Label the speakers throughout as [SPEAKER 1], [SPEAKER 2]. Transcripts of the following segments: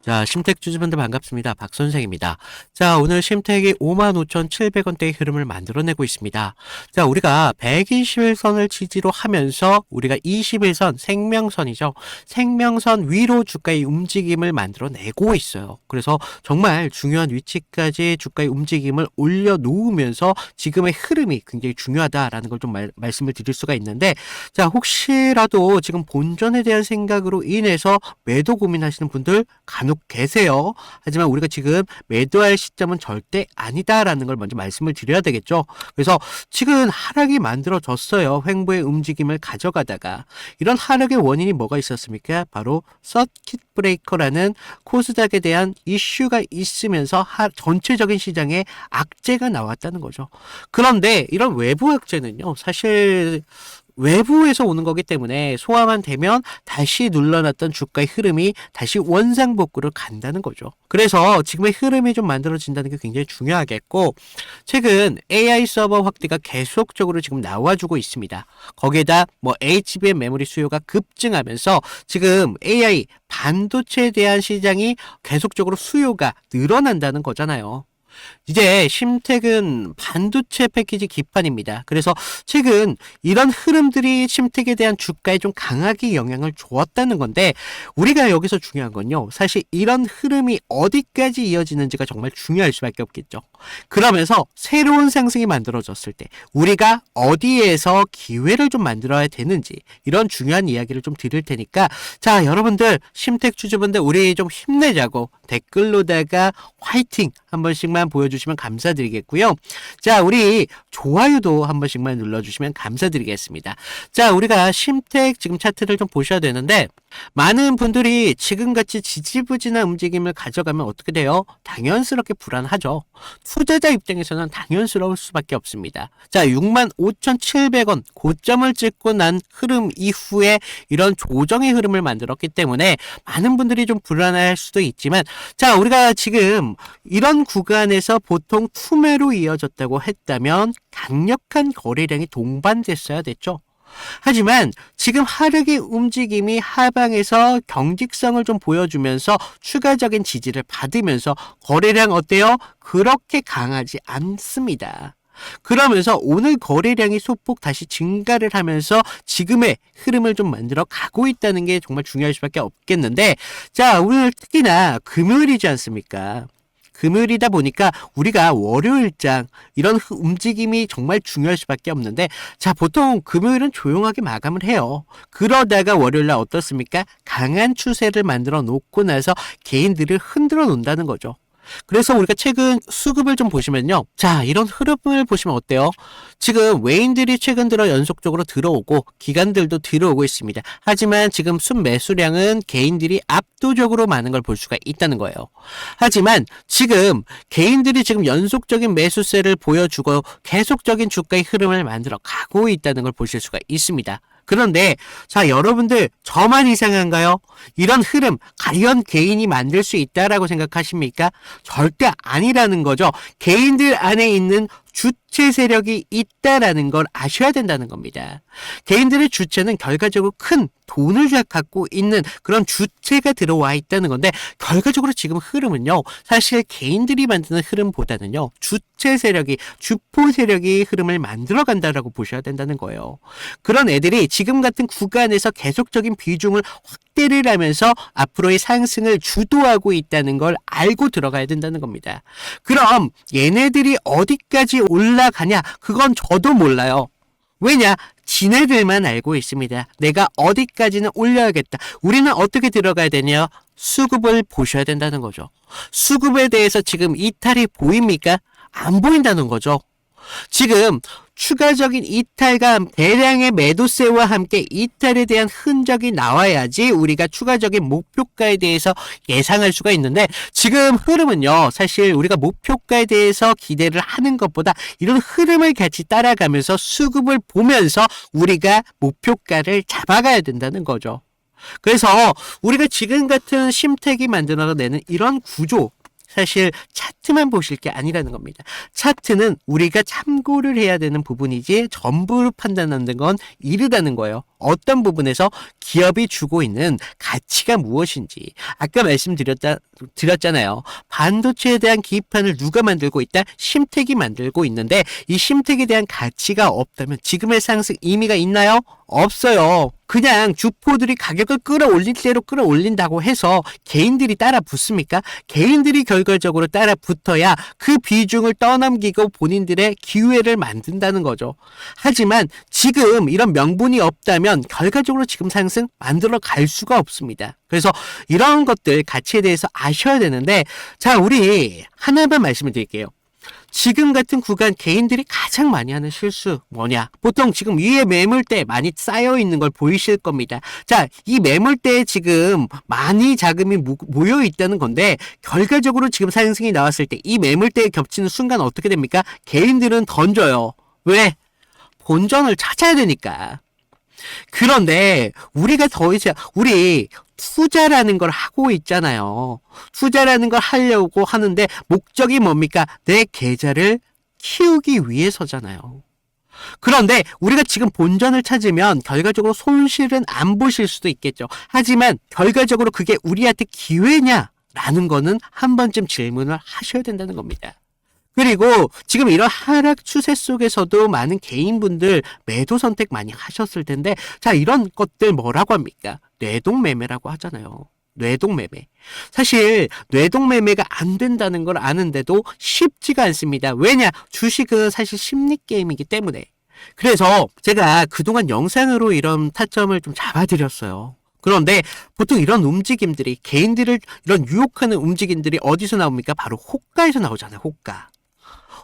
[SPEAKER 1] 자, 심택 주주분들 반갑습니다. 박 선생입니다. 자, 오늘 심택이 55,700원대의 흐름을 만들어내고 있습니다. 자, 우리가 121선을 지지로 하면서 우리가 21선 생명선이죠. 생명선 위로 주가의 움직임을 만들어내고 있어요. 그래서 정말 중요한 위치까지 주가의 움직임을 올려놓으면서 지금의 흐름이 굉장히 중요하다라는 걸 좀 말씀을 드릴 수가 있는데, 자, 혹시라도 지금 본전에 대한 생각으로 인해서 매도 고민하시는 분들 간혹 계세요. 하지만 우리가 지금 매도할 시점은 절대 아니다라는 걸 먼저 말씀을 드려야 되겠죠. 그래서 지금 하락이 만들어졌어요. 횡보의 움직임을 가져가다가. 이런 하락의 원인이 뭐가 있었습니까? 바로 서킷 브레이커라는 코스닥에 대한 이슈가 있으면서 전체적인 시장에 악재가 나왔다는 거죠. 그런데 이런 외부 악재는요, 사실 외부에서 오는 거기 때문에 소화만 되면 다시 눌러놨던 주가의 흐름이 다시 원상복구를 간다는 거죠. 그래서 지금의 흐름이 좀 만들어진다는 게 굉장히 중요하겠고, 최근 AI 서버 확대가 계속적으로 지금 나와주고 있습니다. 거기에다 HBM 메모리 수요가 급증하면서 지금 AI 반도체에 대한 시장이 계속적으로 수요가 늘어난다는 거잖아요. 이제 심택은 반도체 패키지 기판입니다. 그래서 최근 이런 흐름들이 심택에 대한 주가에 좀 강하게 영향을 주었다는 건데, 우리가 여기서 중요한 건요, 사실 이런 흐름이 어디까지 이어지는지가 정말 중요할 수밖에 없겠죠. 그러면서 새로운 상승이 만들어졌을 때 우리가 어디에서 기회를 좀 만들어야 되는지, 이런 중요한 이야기를 좀 드릴 테니까, 자, 여러분들 심택 주주분들 우리 좀 힘내자고 댓글로다가 화이팅 한 번씩만 보여주시면 감사드리겠고요. 자, 우리 좋아요도 한 번씩만 눌러주시면 감사드리겠습니다. 자, 우리가 심택 지금 차트를 좀 보셔야 되는데, 많은 분들이 지금같이 지지부진한 움직임을 가져가면 어떻게 돼요? 당연스럽게 불안하죠. 투자자 입장에서는 당연스러울 수밖에 없습니다. 자, 65,700원 고점을 찍고 난 흐름 이후에 이런 조정의 흐름을 만들었기 때문에 많은 분들이 좀 불안할 수도 있지만, 자, 우리가 지금 이런 구간에서 보통 투매로 이어졌다고 했다면 강력한 거래량이 동반됐어야 됐죠. 하지만 지금 하락의 움직임이 하방에서 경직성을 좀 보여주면서 추가적인 지지를 받으면서 거래량 어때요? 그렇게 강하지 않습니다. 그러면서 오늘 거래량이 소폭 다시 증가를 하면서 지금의 흐름을 좀 만들어 가고 있다는 게 정말 중요할 수밖에 없겠는데, 자, 오늘 특히나 금요일이지 않습니까? 금요일이다 보니까 우리가 월요일장 이런 움직임이 정말 중요할 수밖에 없는데, 자, 보통 금요일은 조용하게 마감을 해요. 그러다가 월요일날 어떻습니까? 강한 추세를 만들어 놓고 나서 개인들을 흔들어 놓는다는 거죠. 그래서 우리가 최근 수급을 좀 보시면요, 자, 이런 흐름을 보시면 어때요? 지금 외인들이 최근 들어 연속적으로 들어오고 기관들도 들어오고 있습니다. 하지만 지금 순매수량은 개인들이 압도적으로 많은 걸 볼 수가 있다는 거예요. 하지만 지금 개인들이 지금 연속적인 매수세를 보여주고 계속적인 주가의 흐름을 만들어 가고 있다는 걸 보실 수가 있습니다. 그런데 자, 여러분들 저만 이상한가요? 이런 흐름 과연 개인이 만들 수 있다라고 생각하십니까? 절대 아니라는 거죠. 개인들 안에 있는 주체 세력이 있다라는 걸 아셔야 된다는 겁니다. 개인들의 주체는 결과적으로 큰 돈을 갖고 있는 그런 주체가 들어와 있다는 건데, 결과적으로 지금 흐름은요, 사실 개인들이 만드는 흐름보다는요, 주체 세력이, 주포 세력이 흐름을 만들어 간다라고 보셔야 된다는 거예요. 그런 애들이 지금 같은 구간에서 계속적인 비중을 확대를 하면서 앞으로의 상승을 주도하고 있다는 걸 알고 들어가야 된다는 겁니다. 그럼 얘네들이 어디까지 올라가냐? 그건 저도 몰라요. 왜냐? 지네들만 알고 있습니다. 내가 어디까지는 올려야겠다. 우리는 어떻게 들어가야 되냐? 수급을 보셔야 된다는 거죠. 수급에 대해서 지금 이탈이 보입니까? 안 보인다는 거죠. 지금 추가적인 이탈과 대량의 매도세와 함께 이탈에 대한 흔적이 나와야지 우리가 추가적인 목표가에 대해서 예상할 수가 있는데, 지금 흐름은요, 사실 우리가 목표가에 대해서 기대를 하는 것보다 이런 흐름을 같이 따라가면서 수급을 보면서 우리가 목표가를 잡아가야 된다는 거죠. 그래서 우리가 지금 같은 심택이 만들어내는 이런 구조, 사실 차트만 보실 게 아니라는 겁니다. 차트는 우리가 참고를 해야 되는 부분이지 전부를 판단하는 건 이르다는 거예요. 어떤 부분에서 기업이 주고 있는 가치가 무엇인지. 아까 드렸잖아요. 반도체에 대한 기판을 누가 만들고 있다? 심택이 만들고 있는데 이 심택에 대한 가치가 없다면 지금의 상승 의미가 있나요? 없어요. 그냥 주포들이 가격을 끌어올릴 대로 끌어올린다고 해서 개인들이 따라 붙습니까? 개인들이 결과적으로 따라 붙어야 그 비중을 떠넘기고 본인들의 기회를 만든다는 거죠. 하지만 지금 이런 명분이 없다면 결과적으로 지금 상승 만들어 갈 수가 없습니다. 그래서 이런 것들 가치에 대해서 아셔야 되는데, 자, 우리 하나만 말씀을 드릴게요. 지금 같은 구간 개인들이 가장 많이 하는 실수 뭐냐? 보통 지금 위에 매물대 많이 쌓여 있는 걸 보이실 겁니다. 자, 이 매물대에 지금 많이 자금이 모여 있다는 건데 결과적으로 지금 상승이 나왔을 때 이 매물대에 겹치는 순간 어떻게 됩니까? 개인들은 던져요. 왜? 본전을 찾아야 되니까. 그런데 우리가 더 이상 우리 투자라는 걸 하고 있잖아요. 투자라는 걸 하려고 하는데 목적이 뭡니까? 내 계좌를 키우기 위해서잖아요. 그런데 우리가 지금 본전을 찾으면 결과적으로 손실은 안 보실 수도 있겠죠. 하지만 결과적으로 그게 우리한테 기회냐라는 거는 한 번쯤 질문을 하셔야 된다는 겁니다. 그리고 지금 이런 하락 추세 속에서도 많은 개인분들 매도 선택 많이 하셨을 텐데, 자, 이런 것들 뭐라고 합니까? 뇌동매매라고 하잖아요. 뇌동매매. 사실 뇌동매매가 안 된다는 걸 아는데도 쉽지가 않습니다. 왜냐? 주식은 사실 심리게임이기 때문에. 그래서 제가 그동안 영상으로 이런 타점을 좀 잡아드렸어요. 그런데 보통 이런 움직임들이 개인들을 이런 유혹하는 움직임들이 어디서 나옵니까? 바로 호가에서 나오잖아요.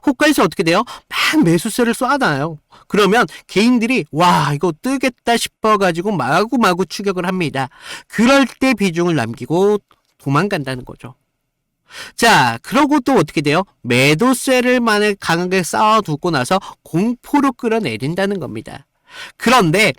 [SPEAKER 1] 호가에서 어떻게 돼요? 막 매수세를 쏴놔요. 그러면 개인들이 와 이거 뜨겠다 싶어가지고 마구마구 추격을 합니다. 그럴 때 비중을 남기고 도망간다는 거죠. 자, 그러고 또 어떻게 돼요? 매도세를 만약 강하게 쌓아두고 나서 공포로 끌어내린다는 겁니다. 그런데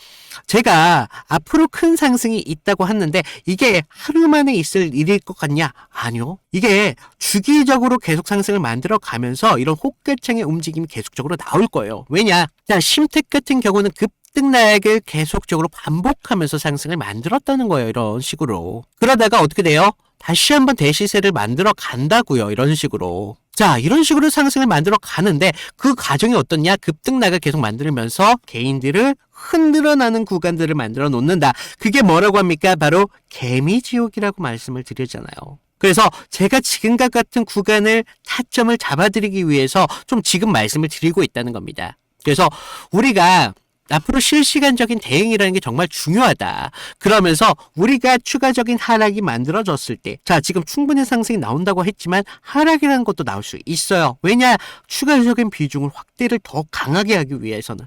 [SPEAKER 1] 제가 앞으로 큰 상승이 있다고 하는데 이게 하루 만에 있을 일일 것 같냐? 아니요. 이게 주기적으로 계속 상승을 만들어 가면서 이런 호가창의 움직임이 계속적으로 나올 거예요. 왜냐? 자, 심택 같은 경우는 급등락을 계속적으로 반복하면서 상승을 만들었다는 거예요. 이런 식으로. 그러다가 어떻게 돼요? 다시 한번 대시세를 만들어 간다고요. 이런 식으로. 자, 이런 식으로 상승을 만들어 가는데 그 과정이 어떻냐? 급등락을 계속 만들면서 개인들을 흔들어 나는 구간들을 만들어 놓는다. 그게 뭐라고 합니까? 바로 개미지옥이라고 말씀을 드리잖아요. 그래서 제가 지금과 같은 구간을 타점을 잡아드리기 위해서 좀 지금 말씀을 드리고 있다는 겁니다. 그래서 우리가 앞으로 실시간적인 대응이라는 게 정말 중요하다. 그러면서 우리가 추가적인 하락이 만들어졌을 때, 자, 지금 충분히 상승이 나온다고 했지만 하락이라는 것도 나올 수 있어요. 왜냐? 추가적인 비중을 확대를 더 강하게 하기 위해서는.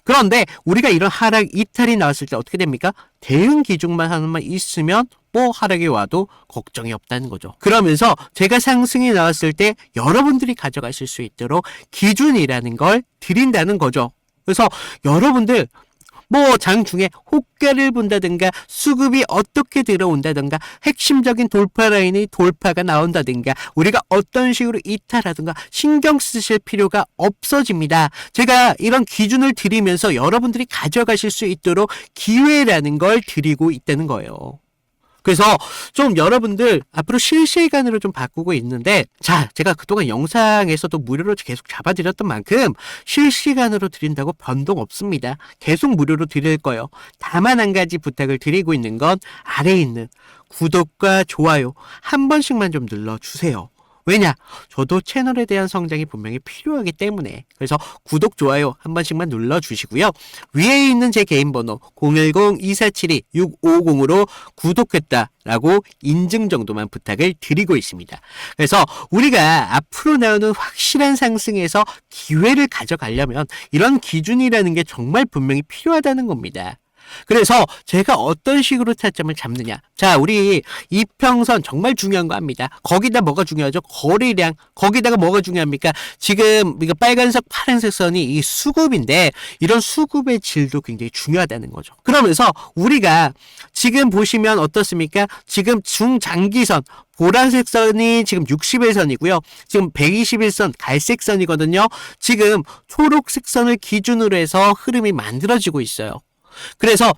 [SPEAKER 1] 그런데 우리가 이런 하락 이탈이 나왔을 때 어떻게 됩니까? 대응 기준만 하나만 있으면 뭐 하락이 와도 걱정이 없다는 거죠. 그러면서 제가 상승이 나왔을 때 여러분들이 가져가실 수 있도록 기준이라는 걸 드린다는 거죠. 그래서 여러분들 뭐 장중에 호가를 본다든가 수급이 어떻게 들어온다든가 핵심적인 돌파 라인이 돌파가 나온다든가 우리가 어떤 식으로 이탈하든가 신경 쓰실 필요가 없어집니다. 제가 이런 기준을 드리면서 여러분들이 가져가실 수 있도록 기회라는 걸 드리고 있다는 거예요. 그래서 좀 여러분들 앞으로 실시간으로 좀 바꾸고 있는데, 자, 제가 그동안 영상에서도 무료로 계속 잡아드렸던 만큼 실시간으로 드린다고 변동 없습니다. 계속 무료로 드릴 거예요. 다만 한 가지 부탁을 드리고 있는 건 아래에 있는 구독과 좋아요 한 번씩만 좀 눌러주세요. 왜냐? 저도 채널에 대한 성장이 분명히 필요하기 때문에. 그래서 구독, 좋아요 한 번씩만 눌러주시고요. 위에 있는 제 개인 번호 010-2472-650으로 구독했다라고 인증 정도만 부탁을 드리고 있습니다. 그래서 우리가 앞으로 나오는 확실한 상승에서 기회를 가져가려면 이런 기준이라는 게 정말 분명히 필요하다는 겁니다. 그래서 제가 어떤 식으로 타점을 잡느냐. 자, 우리 이평선 정말 중요한 거 압니다. 거기다 뭐가 중요하죠? 거래량. 거기다가 뭐가 중요합니까? 지금 이거 빨간색, 파란색 선이 이 수급인데 이런 수급의 질도 굉장히 중요하다는 거죠. 그러면서 우리가 지금 보시면 어떻습니까? 지금 중장기선 보라색 선이 지금 60일선이고요. 지금 121선 갈색 선이거든요. 지금 초록색 선을 기준으로 해서 흐름이 만들어지고 있어요. 그래서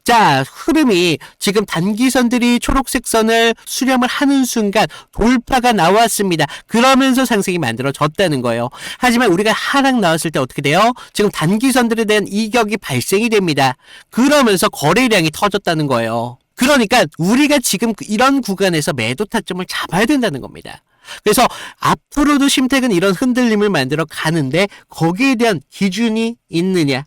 [SPEAKER 1] 자, 흐름이 지금 단기선들이 초록색 선을 수렴을 하는 순간 돌파가 나왔습니다. 그러면서 상승이 만들어졌다는 거예요. 하지만 우리가 하락 나왔을 때 어떻게 돼요? 지금 단기선들에 대한 이격이 발생이 됩니다. 그러면서 거래량이 터졌다는 거예요. 그러니까 우리가 지금 이런 구간에서 매도 타점을 잡아야 된다는 겁니다. 그래서 앞으로도 심택은 이런 흔들림을 만들어 가는데 거기에 대한 기준이 있느냐,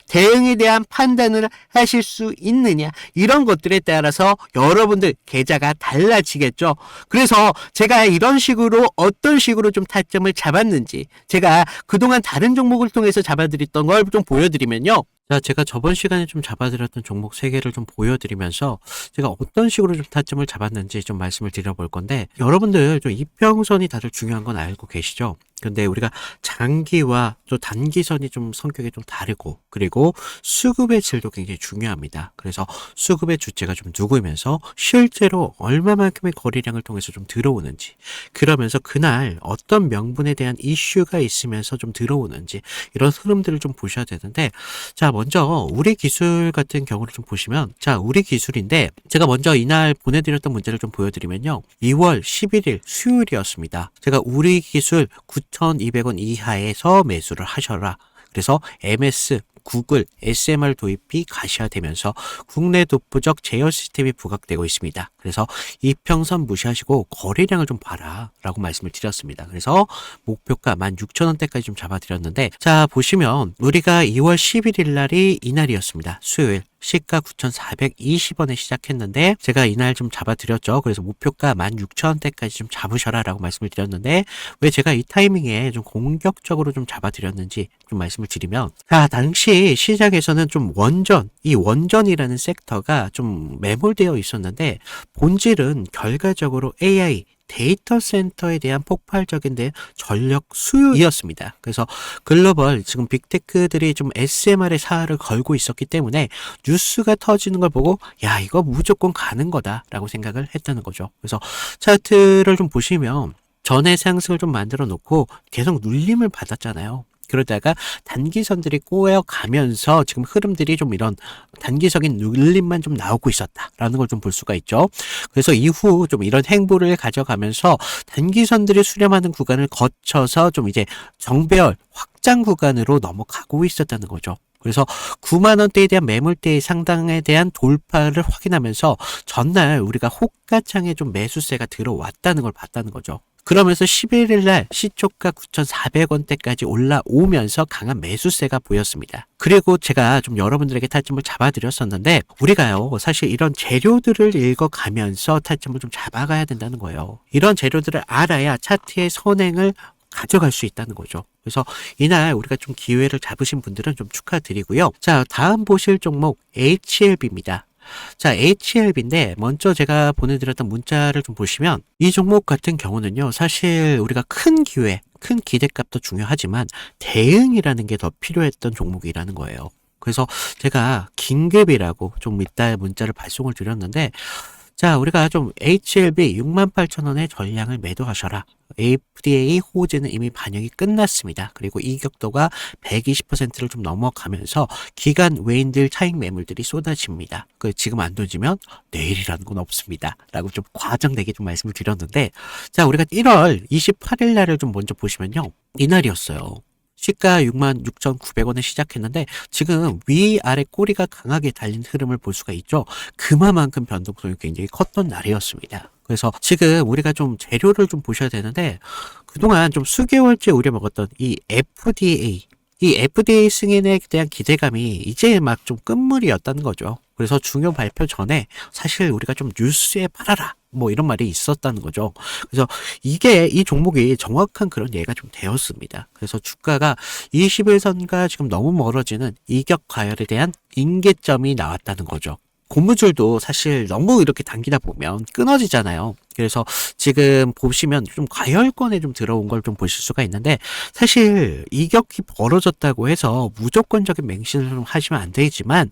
[SPEAKER 1] 대응에 대한 판단을 하실 수 있느냐, 이런 것들에 따라서 여러분들 계좌가 달라지겠죠. 그래서 제가 이런 식으로 어떤 식으로 좀 타점을 잡았는지 제가 그동안 다른 종목을 통해서 잡아드렸던 걸 좀 보여드리면요. 자, 제가 저번 시간에 좀 잡아드렸던 종목 3개를 좀 보여드리면서 제가 어떤 식으로 좀 타점을 잡았는지 좀 말씀을 드려볼 건데, 여러분들 좀 이평선이 다들 중요한 건 알고 계시죠? 근데 우리가 장기와 또 단기선이 좀 성격이 좀 다르고, 그리고 수급의 질도 굉장히 중요합니다. 그래서 수급의 주체가 좀 누구면서 실제로 얼마만큼의 거래량을 통해서 좀 들어오는지, 그러면서 그날 어떤 명분에 대한 이슈가 있으면서 좀 들어오는지, 이런 흐름들을 좀 보셔야 되는데, 자, 먼저 우리 기술 같은 경우를 좀 보시면, 자, 우리 기술인데 제가 먼저 이날 보내드렸던 문제를 좀 보여드리면요, 2월 11일 수요일이었습니다. 제가 우리 기술 9,200원 이하에서 매수를 하셔라. 그래서 MS, 구글, SMR 도입이 가시화되면서 국내 독보적 제어 시스템이 부각되고 있습니다. 그래서 이평선 무시하시고 거래량을 좀 봐라 라고 말씀을 드렸습니다. 그래서 목표가 16,000원대까지 좀 잡아드렸는데, 자, 보시면 우리가 2월 11일 날이 이날이었습니다. 수요일. 시가 9,420원에 시작했는데 제가 이날 좀 잡아드렸죠. 그래서 목표가 16,000원대까지 좀 잡으셔라 라고 말씀을 드렸는데, 왜 제가 이 타이밍에 좀 공격적으로 좀 잡아드렸는지 좀 말씀을 드리면, 자, 당시 시장에서는 좀 이 원전이라는 섹터가 좀 매몰되어 있었는데, 본질은 결과적으로 AI 데이터 센터에 대한 폭발적인 전력 수요이었습니다. 그래서 글로벌 지금 빅테크들이 좀 SMR의 사활을 걸고 있었기 때문에 뉴스가 터지는 걸 보고 야, 이거 무조건 가는 거다라고 생각을 했다는 거죠. 그래서 차트를 좀 보시면 전에 상승을 좀 만들어 놓고 계속 눌림을 받았잖아요. 그러다가 단기선들이 꼬여가면서 지금 흐름들이 좀 이런 단기적인 눌림만 좀 나오고 있었다라는 걸 좀 볼 수가 있죠. 그래서 이후 좀 이런 행보를 가져가면서 단기선들이 수렴하는 구간을 거쳐서 좀 이제 정배열 확장 구간으로 넘어가고 있었다는 거죠. 그래서 9만원대에 대한 매물대의 상당에 대한 돌파를 확인하면서 전날 우리가 호가창에 좀 매수세가 들어왔다는 걸 봤다는 거죠. 그러면서 11일 날 시초가 9,400원대까지 올라오면서 강한 매수세가 보였습니다. 그리고 제가 좀 여러분들에게 타점을 잡아드렸었는데, 우리가요 사실 이런 재료들을 읽어가면서 타점을 좀 잡아가야 된다는 거예요. 이런 재료들을 알아야 차트의 선행을 가져갈 수 있다는 거죠. 그래서 이날 우리가 좀 기회를 잡으신 분들은 좀 축하드리고요. 자, 다음 보실 종목 HLB입니다. 자, HLB인데 먼저 제가 보내드렸던 문자를 좀 보시면, 이 종목 같은 경우는요, 사실 우리가 큰 기회, 큰 기대값도 중요하지만 대응이라는 게 더 필요했던 종목이라는 거예요. 그래서 제가 긴급이라고 좀 이따 문자를 발송을 드렸는데, 자, 우리가 좀 HLB 68,000원의 전량을 매도하셔라. FDA 호재는 이미 반영이 끝났습니다. 그리고 이격도가 120%를 좀 넘어가면서 기간 외인들 차익 매물들이 쏟아집니다. 지금 안 던지면 내일이라는 건 없습니다. 라고 좀 과장되게 좀 말씀을 드렸는데, 자, 우리가 1월 28일 날을 좀 먼저 보시면요, 이날이었어요. 시가 66,900원에 시작했는데 지금 위아래 꼬리가 강하게 달린 흐름을 볼 수가 있죠. 그만큼 변동성이 굉장히 컸던 날이었습니다. 그래서 지금 우리가 좀 재료를 좀 보셔야 되는데, 그동안 좀 수개월째 우려먹었던 이 FDA 승인에 대한 기대감이 이제 막 좀 끝물이었다는 거죠. 그래서 중요 발표 전에 사실 우리가 좀 뉴스에 팔아라 뭐 이런 말이 있었다는 거죠. 그래서 이 종목이 정확한 그런 예가 좀 되었습니다. 그래서 주가가 21선과 지금 너무 멀어지는 이격 과열에 대한 임계점이 나왔다는 거죠. 고무줄도 사실 너무 이렇게 당기다 보면 끊어지잖아요. 그래서 지금 보시면 좀 과열권에 좀 들어온 걸 좀 보실 수가 있는데, 사실 이격이 벌어졌다고 해서 무조건적인 맹신을 좀 하시면 안 되지만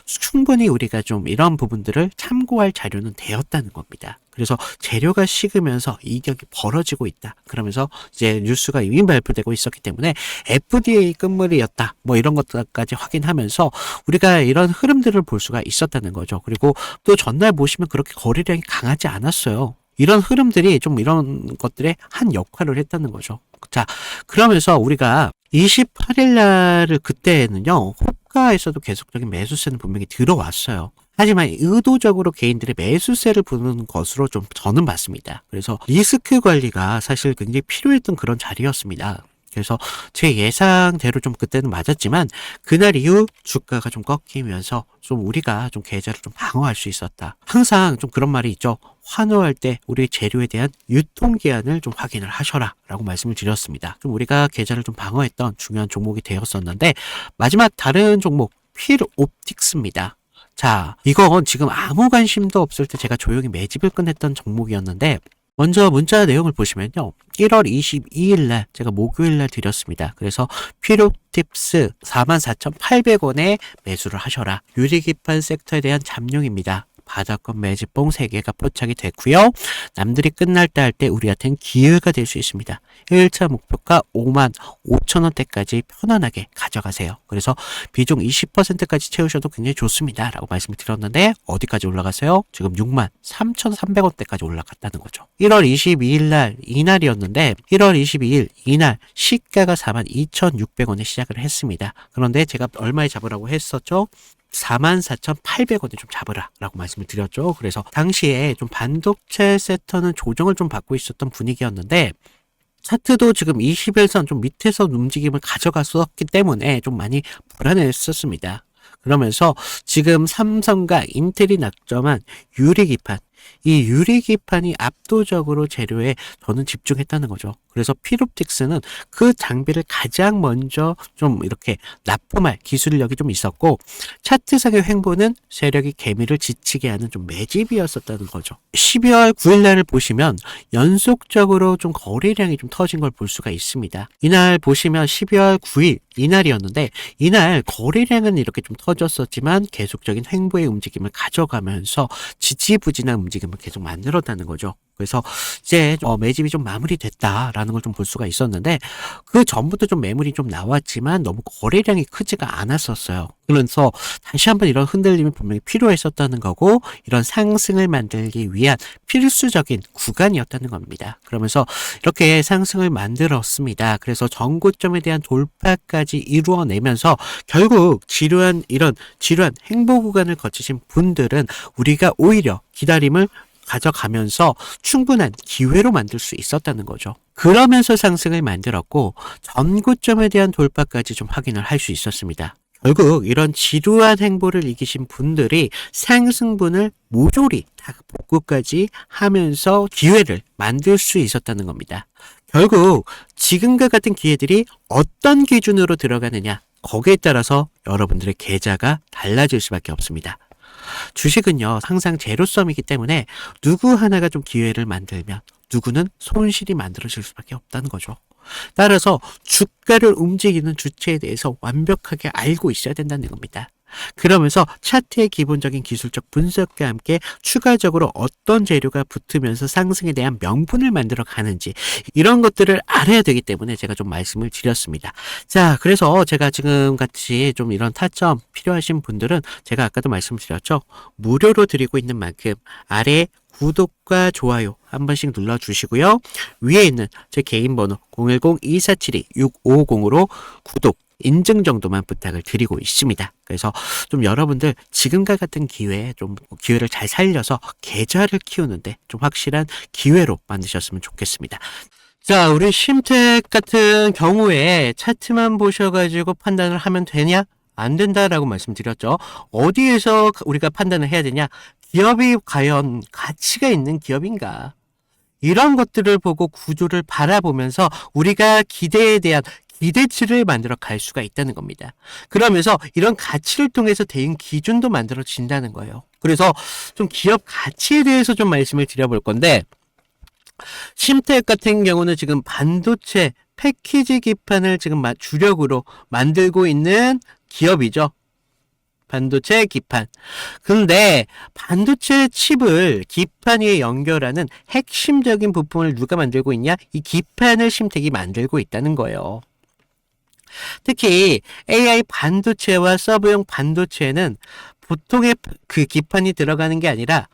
[SPEAKER 1] 충분히 우리가 좀 이런 부분들을 참고할 자료는 되었다는 겁니다. 그래서 재료가 식으면서 이격이 벌어지고 있다. 그러면서 이제 뉴스가 이미 발표되고 있었기 때문에 FDA 끝물이었다. 뭐 이런 것들까지 확인하면서 우리가 이런 흐름들을 볼 수가 있었다는 거죠. 그리고 또 전날 보시면 그렇게 거래량이 강하지 않았어요. 이런 흐름들이 좀 이런 것들의 한 역할을 했다는 거죠. 자, 그러면서 우리가 28일 날을 그때는요, 호가에서도 계속적인 매수세는 분명히 들어왔어요. 하지만 의도적으로 개인들의 매수세를 부는 것으로 좀 저는 봤습니다. 그래서 리스크 관리가 사실 굉장히 필요했던 그런 자리였습니다. 그래서 제 예상대로 좀 그때는 맞았지만 그날 이후 주가가 좀 꺾이면서 좀 우리가 좀 계좌를 좀 방어할 수 있었다. 항상 좀 그런 말이 있죠. 환호할 때 우리 재료에 대한 유통기한을 좀 확인을 하셔라 라고 말씀을 드렸습니다. 좀 우리가 계좌를 좀 방어했던 중요한 종목이 되었었는데 마지막 다른 종목 필옵틱스입니다. 자, 이건 지금 아무 관심도 없을 때 제가 조용히 매집을 끝냈던 종목이었는데 먼저 문자 내용을 보시면요. 1월 22일 날 제가 목요일 날 드렸습니다. 그래서 필옵틱스 44,800원에 매수를 하셔라. 유리기판 섹터에 대한 잠룡입니다. 바닥권 매집봉 3개가 포착이 됐고요. 남들이 끝날 때 할 때 우리한테는 기회가 될 수 있습니다. 1차 목표가 55,000원대까지 편안하게 가져가세요. 그래서 비중 20%까지 채우셔도 굉장히 좋습니다. 라고 말씀을 드렸는데 어디까지 올라갔어요? 지금 63,300원대까지 올라갔다는 거죠. 1월 22일 날 이날이었는데 1월 22일 이날 시가가 42,600원에 시작을 했습니다. 그런데 제가 얼마에 잡으라고 했었죠? 44,800원에 좀 잡으라 라고 말씀을 드렸죠. 그래서 당시에 좀 반도체 섹터는 조정을 좀 받고 있었던 분위기였는데 차트도 지금 21선 좀 밑에서 움직임을 가져갔었기 때문에 좀 많이 불안했었습니다. 그러면서 지금 삼성과 인텔이 낙점한 유리기판, 이 유리기판이 압도적으로 재료에 저는 집중했다는 거죠. 그래서 필옵틱스는 그 장비를 가장 먼저 좀 이렇게 납품할 기술력이 좀 있었고 차트상의 횡보는 세력이 개미를 지치게 하는 좀 매집이었었다는 거죠. 12월 9일 날을 보시면 연속적으로 좀 거래량이 좀 터진 걸 볼 수가 있습니다. 이날 보시면 12월 9일 이날이었는데 이날 거래량은 이렇게 좀 터졌었지만 계속적인 횡보의 움직임을 가져가면서 지지부진한 움직임을 계속 만들었다는 거죠. 그래서 이제 매집이 좀 마무리됐다라는 걸 좀 볼 수가 있었는데 그 전부터 좀 매물이 좀 나왔지만 너무 거래량이 크지가 않았었어요. 그래서 다시 한번 이런 흔들림이 분명히 필요했었다는 거고 이런 상승을 만들기 위한 필수적인 구간이었다는 겁니다. 그러면서 이렇게 상승을 만들었습니다. 그래서 전고점에 대한 돌파까지 이루어내면서 결국 이런 지루한 행보 구간을 거치신 분들은 우리가 오히려 기다림을 가져가면서 충분한 기회로 만들 수 있었다는 거죠. 그러면서 상승을 만들었고 전고점에 대한 돌파까지 좀 확인을 할 수 있었습니다. 결국 이런 지루한 행보를 이기신 분들이 상승분을 모조리 다 복구까지 하면서 기회를 만들 수 있었다는 겁니다. 결국 지금과 같은 기회들이 어떤 기준으로 들어가느냐 거기에 따라서 여러분들의 계좌가 달라질 수밖에 없습니다. 주식은요 항상 제로섬이기 때문에 누구 하나가 좀 기회를 만들면 누구는 손실이 만들어질 수밖에 없다는 거죠. 따라서 주가를 움직이는 주체에 대해서 완벽하게 알고 있어야 된다는 겁니다. 그러면서 차트의 기본적인 기술적 분석과 함께 추가적으로 어떤 재료가 붙으면서 상승에 대한 명분을 만들어 가는지 이런 것들을 알아야 되기 때문에 제가 좀 말씀을 드렸습니다. 자, 그래서 제가 지금 같이 좀 이런 타점 필요하신 분들은 제가 아까도 말씀드렸죠. 무료로 드리고 있는 만큼 아래 구독과 좋아요 한 번씩 눌러주시고요. 위에 있는 제 개인 번호 010-2472-6550으로 구독 인증 정도만 부탁을 드리고 있습니다. 그래서 좀 여러분들 지금과 같은 기회를 잘 살려서 계좌를 키우는데 좀 확실한 기회로 만드셨으면 좋겠습니다. 자, 우리 심택 같은 경우에 차트만 보셔가지고 판단을 하면 되냐? 안 된다라고 말씀드렸죠. 어디에서 우리가 판단을 해야 되냐? 기업이 과연 가치가 있는 기업인가? 이런 것들을 보고 구조를 바라보면서 우리가 기대에 대한 기대치를 만들어 갈 수가 있다는 겁니다. 그러면서 이런 가치를 통해서 대응 기준도 만들어진다는 거예요. 그래서 좀 기업 가치에 대해서 좀 말씀을 드려볼 건데 심택 같은 경우는 지금 반도체 패키지 기판을 지금 주력으로 만들고 있는 기업이죠. 반도체 기판. 근데 반도체 칩을 기판 위에 연결하는 핵심적인 부품을 누가 만들고 있냐? 이 기판을 심택이 만들고 있다는 거예요. 특히 AI 반도체와 서버용 반도체는 보통의 그 기판이 들어가는 게 아니라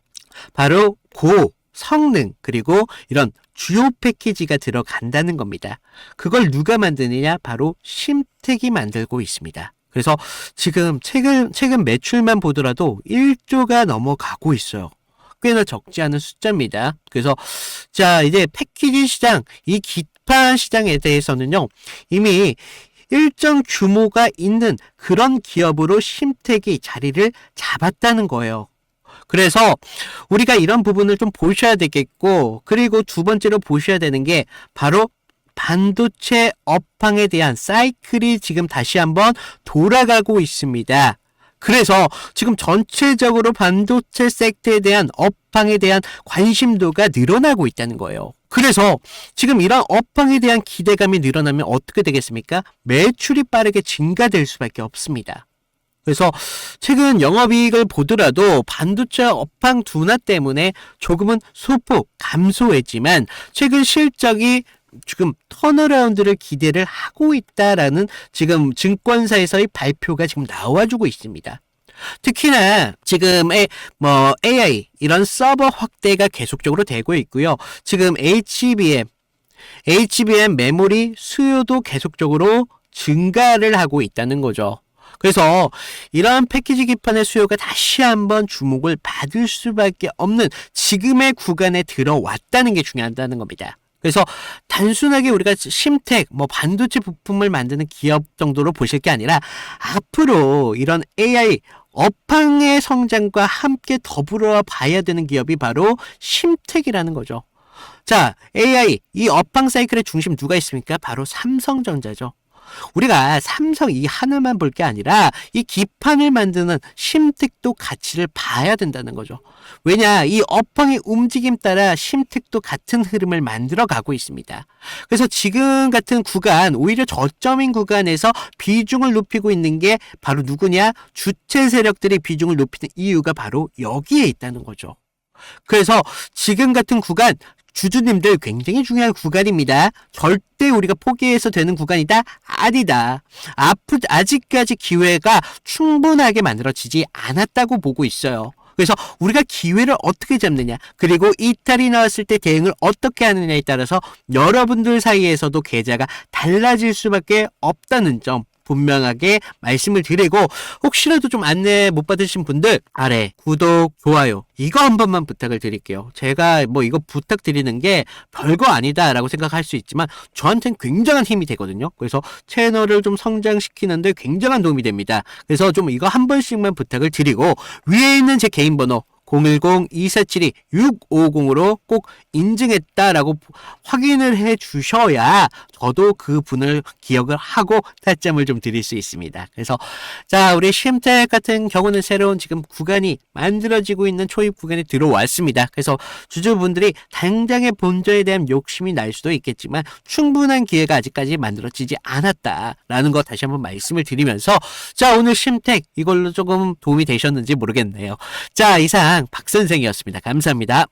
[SPEAKER 1] 바로 고 성능 그리고 이런 주요 패키지가 들어간다는 겁니다. 그걸 누가 만드느냐? 바로 심택이 만들고 있습니다. 그래서 지금 최근 매출만 보더라도 1조가 넘어가고 있어요. 꽤나 적지 않은 숫자입니다. 그래서 자 이제 패키지 시장, 이 기판 시장에 대해서는요 이미 일정 규모가 있는 그런 기업으로 심택이 자리를 잡았다는 거예요. 그래서 우리가 이런 부분을 좀 보셔야 되겠고, 그리고 두 번째로 보셔야 되는 게 바로 반도체 업황에 대한 사이클이 지금 다시 한번 돌아가고 있습니다. 그래서 지금 전체적으로 반도체 섹터에 대한 업황에 대한 관심도가 늘어나고 있다는 거예요. 그래서 지금 이런 업황에 대한 기대감이 늘어나면 어떻게 되겠습니까? 매출이 빠르게 증가될 수밖에 없습니다. 그래서 최근 영업이익을 보더라도 반도체 업황 둔화 때문에 조금은 소폭 감소했지만 최근 실적이 지금 턴어라운드를 기대를 하고 있다라는 지금 증권사에서의 발표가 지금 나와주고 있습니다. 특히나 지금의 AI 이런 서버 확대가 계속적으로 되고 있고요. 지금 HBM 메모리 수요도 계속적으로 증가를 하고 있다는 거죠. 그래서 이러한 패키지 기판의 수요가 다시 한번 주목을 받을 수밖에 없는 지금의 구간에 들어왔다는 게 중요하다는 겁니다. 그래서 단순하게 우리가 심택, 반도체 부품을 만드는 기업 정도로 보실 게 아니라 앞으로 이런 AI 업황의 성장과 함께 더불어 봐야 되는 기업이 바로 심택이라는 거죠. 자, AI 이 업황 사이클의 중심 누가 있습니까? 바로 삼성전자죠. 우리가 삼성 이 하나만 볼 게 아니라 이 기판을 만드는 심택도 가치를 봐야 된다는 거죠. 왜냐, 이 업황의 움직임 따라 심택도 같은 흐름을 만들어 가고 있습니다. 그래서 지금 같은 구간, 오히려 저점인 구간에서 비중을 높이고 있는 게 바로 누구냐? 주체 세력들이 비중을 높이는 이유가 바로 여기에 있다는 거죠. 그래서 지금 같은 구간, 주주님들 굉장히 중요한 구간입니다. 절대 우리가 포기해서 되는 구간이다? 아니다. 아직까지 기회가 충분하게 만들어지지 않았다고 보고 있어요. 그래서 우리가 기회를 어떻게 잡느냐, 그리고 이탈이 나왔을 때 대응을 어떻게 하느냐에 따라서 여러분들 사이에서도 계좌가 달라질 수밖에 없다는 점 분명하게 말씀을 드리고, 혹시라도 좀 안내 못 받으신 분들 아래 구독, 좋아요 이거 한 번만 부탁을 드릴게요. 제가 이거 부탁드리는 게 별거 아니다 라고 생각할 수 있지만 저한테는 굉장한 힘이 되거든요. 그래서 채널을 좀 성장시키는데 굉장한 도움이 됩니다. 그래서 좀 이거 한 번씩만 부탁을 드리고, 위에 있는 제 개인 번호 010-2472-650으로 꼭 인증했다라고 확인을 해 주셔야 저도 그 분을 기억을 하고 타점을 좀 드릴 수 있습니다. 그래서 자, 우리 심택 같은 경우는 새로운 지금 구간이 만들어지고 있는 초입 구간에 들어왔습니다. 그래서 주주분들이 당장의 본저에 대한 욕심이 날 수도 있겠지만 충분한 기회가 아직까지 만들어지지 않았다라는 거 다시 한번 말씀을 드리면서, 자, 오늘 심택 이걸로 조금 도움이 되셨는지 모르겠네요. 자, 이상 박 선생이었습니다. 감사합니다.